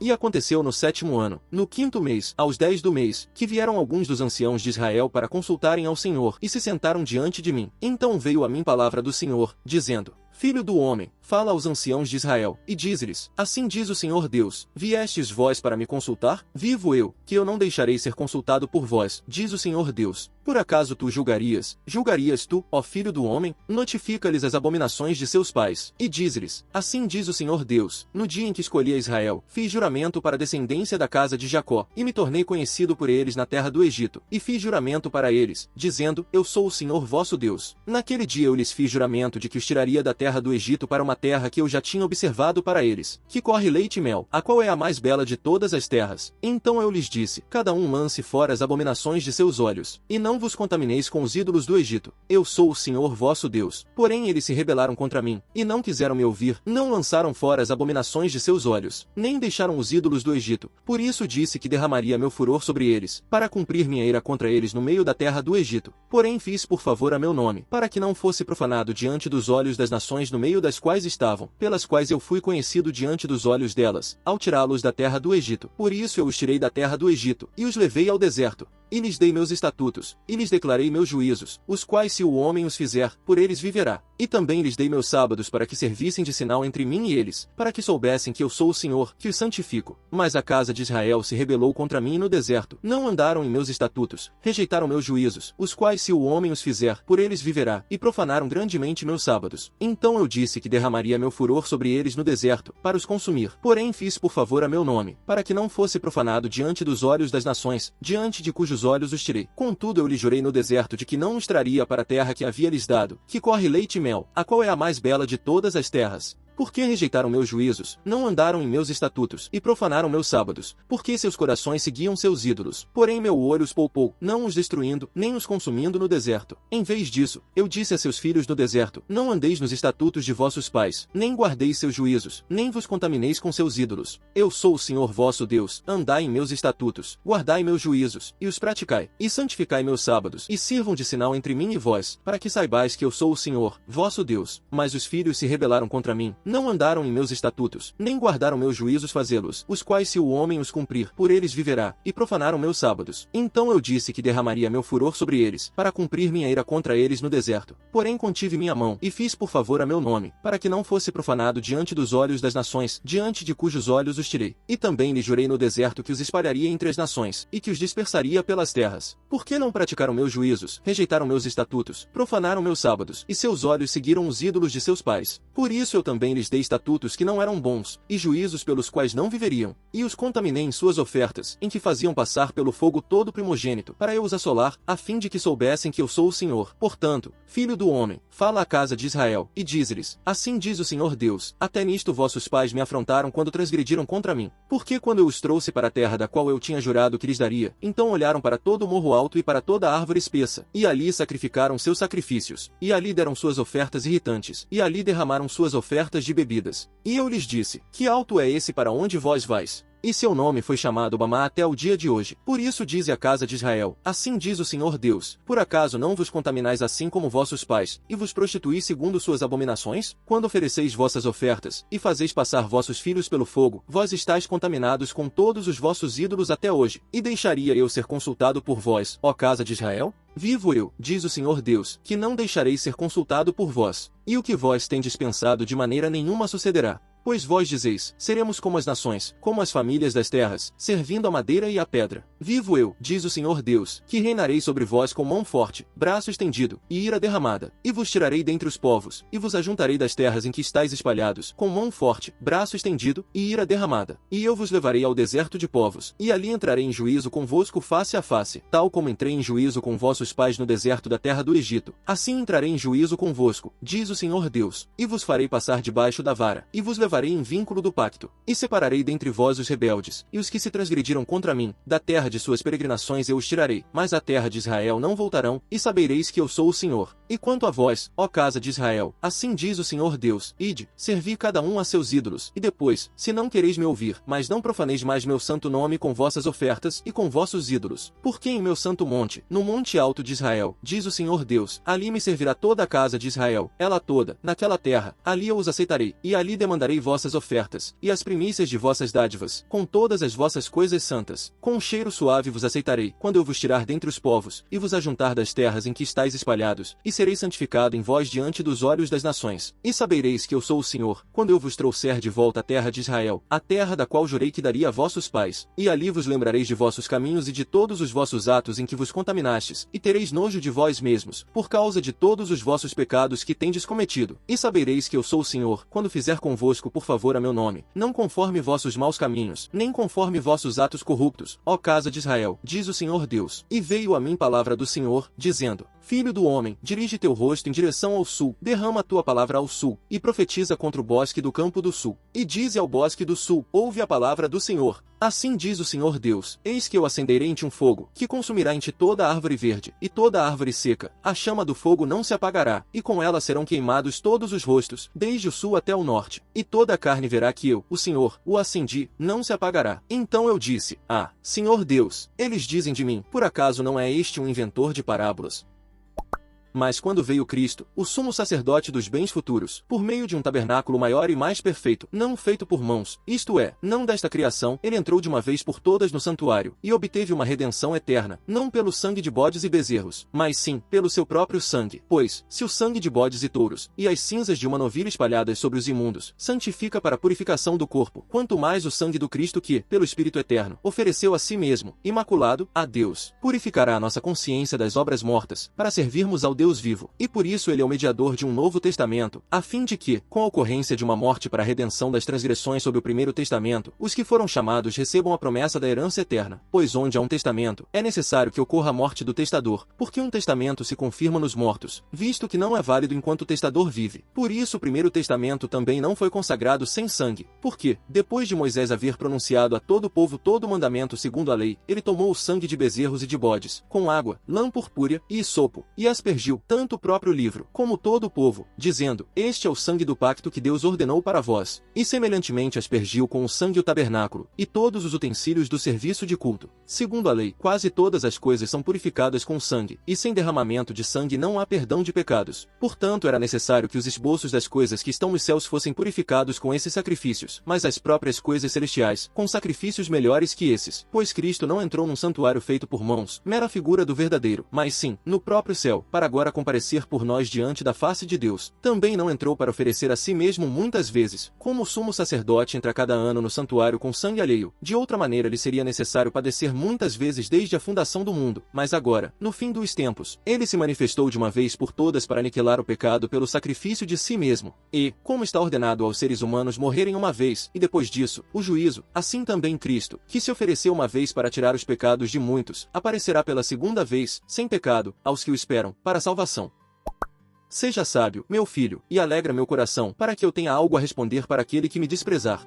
E aconteceu no 7º ano, no 5º mês, aos 10 do mês, que vieram alguns dos anciãos de Israel para consultarem ao Senhor, e se sentaram diante de mim. Então veio a mim palavra do Senhor, dizendo: Filho do homem, fala aos anciãos de Israel, e dize-lhes: Assim diz o Senhor Deus, viestes vós para me consultar? Vivo eu, que eu não deixarei ser consultado por vós, diz o Senhor Deus. Por acaso tu julgarias tu, ó filho do homem? Notifica-lhes as abominações de seus pais, e dize-lhes: Assim diz o Senhor Deus, no dia em que escolhi a Israel, fiz juramento para a descendência da casa de Jacó, e me tornei conhecido por eles na terra do Egito, e fiz juramento para eles, dizendo: Eu sou o Senhor vosso Deus. Naquele dia eu lhes fiz juramento de que os tiraria da terra do Egito para uma terra que eu já tinha observado para eles, que corre leite e mel, a qual é a mais bela de todas as terras. Então eu lhes disse: Cada um lance fora as abominações de seus olhos, e não vos contamineis com os ídolos do Egito. Eu sou o Senhor vosso Deus. Porém eles se rebelaram contra mim, e não quiseram me ouvir, não lançaram fora as abominações de seus olhos, nem deixaram os ídolos do Egito. Por isso disse que derramaria meu furor sobre eles, para cumprir minha ira contra eles no meio da terra do Egito. Porém fiz por favor a meu nome, para que não fosse profanado diante dos olhos das nações no meio das quais estavam, pelas quais eu fui conhecido diante dos olhos delas, ao tirá-los da terra do Egito. Por isso eu os tirei da terra do Egito, e os levei ao deserto. E lhes dei meus estatutos, e lhes declarei meus juízos, os quais se o homem os fizer, por eles viverá. E também lhes dei meus sábados para que servissem de sinal entre mim e eles, para que soubessem que eu sou o Senhor, que os santifico. Mas a casa de Israel se rebelou contra mim no deserto, não andaram em meus estatutos, rejeitaram meus juízos, os quais se o homem os fizer, por eles viverá, e profanaram grandemente meus sábados. Então eu disse que derramaria meu furor sobre eles no deserto, para os consumir. Porém fiz por favor a meu nome, para que não fosse profanado diante dos olhos das nações, diante de cujos olhos os tirei. Contudo eu lhes jurei no deserto de que não os traria para a terra que havia lhes dado, que corre leite e mel, a qual é a mais bela de todas as terras. Porque rejeitaram meus juízos, não andaram em meus estatutos, e profanaram meus sábados, porque seus corações seguiam seus ídolos. Porém meu olho os poupou, não os destruindo, nem os consumindo no deserto. Em vez disso, eu disse a seus filhos no deserto: Não andeis nos estatutos de vossos pais, nem guardeis seus juízos, nem vos contamineis com seus ídolos. Eu sou o Senhor vosso Deus, andai em meus estatutos, guardai meus juízos, e os praticai, e santificai meus sábados, e sirvam de sinal entre mim e vós, para que saibais que eu sou o Senhor, vosso Deus. Mas os filhos se rebelaram contra mim, não andaram em meus estatutos, nem guardaram meus juízos fazê-los, os quais se o homem os cumprir, por eles viverá, e profanaram meus sábados. Então eu disse que derramaria meu furor sobre eles, para cumprir minha ira contra eles no deserto. Porém contive minha mão, e fiz por favor a meu nome, para que não fosse profanado diante dos olhos das nações, diante de cujos olhos os tirei. E também lhe jurei no deserto que os espalharia entre as nações, e que os dispersaria pelas terras. Porque não praticaram meus juízos, rejeitaram meus estatutos, profanaram meus sábados, e seus olhos seguiram os ídolos de seus pais. Por isso eu também lhes dei estatutos que não eram bons, e juízos pelos quais não viveriam, e os contaminei em suas ofertas, em que faziam passar pelo fogo todo primogênito, para eu os assolar, a fim de que soubessem que eu sou o Senhor. Portanto, filho do homem, fala à casa de Israel, e dize-lhes: Assim diz o Senhor Deus, até nisto vossos pais me afrontaram quando transgrediram contra mim. Porque quando eu os trouxe para a terra da qual eu tinha jurado que lhes daria, então olharam para todo o morro alto e para toda a árvore espessa, e ali sacrificaram seus sacrifícios, e ali deram suas ofertas irritantes, e ali derramaram suas ofertas de bebidas. E eu lhes disse: Que alto é esse para onde vós vais? E seu nome foi chamado Bamá até o dia de hoje. Por isso dize a casa de Israel: Assim diz o Senhor Deus: Por acaso não vos contaminais assim como vossos pais, e vos prostituís segundo suas abominações? Quando ofereceis vossas ofertas, e fazeis passar vossos filhos pelo fogo, vós estáis contaminados com todos os vossos ídolos até hoje. E deixaria eu ser consultado por vós, ó casa de Israel? Vivo eu, diz o Senhor Deus, que não deixarei ser consultado por vós. E o que vós tendes pensado de maneira nenhuma sucederá. Pois vós dizeis: Seremos como as nações, como as famílias das terras, servindo a madeira e a pedra. Vivo eu, diz o Senhor Deus, que reinarei sobre vós com mão forte, braço estendido, e ira derramada. E vos tirarei dentre os povos, e vos ajuntarei das terras em que estáis espalhados, com mão forte, braço estendido, e ira derramada. E eu vos levarei ao deserto de povos, e ali entrarei em juízo convosco face a face, tal como entrei em juízo com vossos pais no deserto da terra do Egito. Assim entrarei em juízo convosco, diz o Senhor Deus, e vos farei passar debaixo da vara, e vos levarei em vínculo do pacto, e separarei dentre vós os rebeldes, e os que se transgrediram contra mim, da terra de suas peregrinações eu os tirarei, mas à terra de Israel não voltarão, e sabereis que eu sou o Senhor. E quanto a vós, ó casa de Israel, assim diz o Senhor Deus: Ide, servi cada um a seus ídolos, e depois, se não quereis me ouvir, mas não profaneis mais meu santo nome com vossas ofertas e com vossos ídolos, porque em meu santo monte, no monte alto de Israel, diz o Senhor Deus, ali me servirá toda a casa de Israel, ela toda, naquela terra, ali eu os aceitarei, e ali demandarei vossas ofertas, e as primícias de vossas dádivas, com todas as vossas coisas santas. Com um cheiro suave vos aceitarei, quando eu vos tirar dentre os povos, e vos ajuntar das terras em que estáis espalhados, e serei santificado em vós diante dos olhos das nações. E sabereis que eu sou o Senhor, quando eu vos trouxer de volta a terra de Israel, a terra da qual jurei que daria a vossos pais. E ali vos lembrareis de vossos caminhos e de todos os vossos atos em que vos contaminastes, e tereis nojo de vós mesmos, por causa de todos os vossos pecados que tendes cometido. E sabereis que eu sou o Senhor, quando fizer convosco por favor a meu nome, não conforme vossos maus caminhos, nem conforme vossos atos corruptos, ó casa de Israel, diz o Senhor Deus. E veio a mim palavra do Senhor, dizendo: Filho do homem, dirige teu rosto em direção ao sul, derrama a tua palavra ao sul, e profetiza contra o bosque do campo do sul. E dize ao bosque do sul: ouve a palavra do Senhor. Assim diz o Senhor Deus: eis que eu acenderei em ti um fogo, que consumirá em ti toda a árvore verde, e toda a árvore seca. A chama do fogo não se apagará, e com ela serão queimados todos os rostos, desde o sul até o norte. E toda a carne verá que eu, o Senhor, o acendi, não se apagará. Então eu disse: Ah, Senhor Deus, eles dizem de mim, por acaso não é este um inventor de parábolas? Mas quando veio Cristo, o sumo sacerdote dos bens futuros, por meio de um tabernáculo maior e mais perfeito, não feito por mãos, isto é, não desta criação, ele entrou de uma vez por todas no santuário, e obteve uma redenção eterna, não pelo sangue de bodes e bezerros, mas sim, pelo seu próprio sangue. Pois, se o sangue de bodes e touros, e as cinzas de uma novilha espalhadas sobre os imundos, santifica para a purificação do corpo, quanto mais o sangue do Cristo que, pelo Espírito eterno, ofereceu a si mesmo, imaculado, a Deus, purificará a nossa consciência das obras mortas, para servirmos ao Deus vivo. E por isso ele é o mediador de um novo testamento, a fim de que, com a ocorrência de uma morte para a redenção das transgressões sob o primeiro testamento, os que foram chamados recebam a promessa da herança eterna. Pois onde há um testamento, é necessário que ocorra a morte do testador, porque um testamento se confirma nos mortos, visto que não é válido enquanto o testador vive. Por isso o primeiro testamento também não foi consagrado sem sangue, porque, depois de Moisés haver pronunciado a todo o povo todo o mandamento segundo a lei, ele tomou o sangue de bezerros e de bodes, com água, lã purpúrea e hisopo, e aspergiu tanto o próprio livro, como todo o povo, dizendo: este é o sangue do pacto que Deus ordenou para vós. E semelhantemente aspergiu com o sangue o tabernáculo, e todos os utensílios do serviço de culto. Segundo a lei, quase todas as coisas são purificadas com sangue, e sem derramamento de sangue não há perdão de pecados. Portanto era necessário que os esboços das coisas que estão nos céus fossem purificados com esses sacrifícios, mas as próprias coisas celestiais, com sacrifícios melhores que esses. Pois Cristo não entrou num santuário feito por mãos, mera figura do verdadeiro, mas sim, no próprio céu, para agora comparecer por nós diante da face de Deus. Também não entrou para oferecer a si mesmo muitas vezes, como o sumo sacerdote entra cada ano no santuário com sangue alheio. De outra maneira lhe seria necessário padecer muitas vezes desde a fundação do mundo. Mas agora, no fim dos tempos, ele se manifestou de uma vez por todas para aniquilar o pecado pelo sacrifício de si mesmo. E, como está ordenado aos seres humanos morrerem uma vez, e depois disso, o juízo, assim também Cristo, que se ofereceu uma vez para tirar os pecados de muitos, aparecerá pela segunda vez, sem pecado, aos que o esperam, para a salvação. Seja sábio, meu filho, e alegra meu coração, para que eu tenha algo a responder para aquele que me desprezar.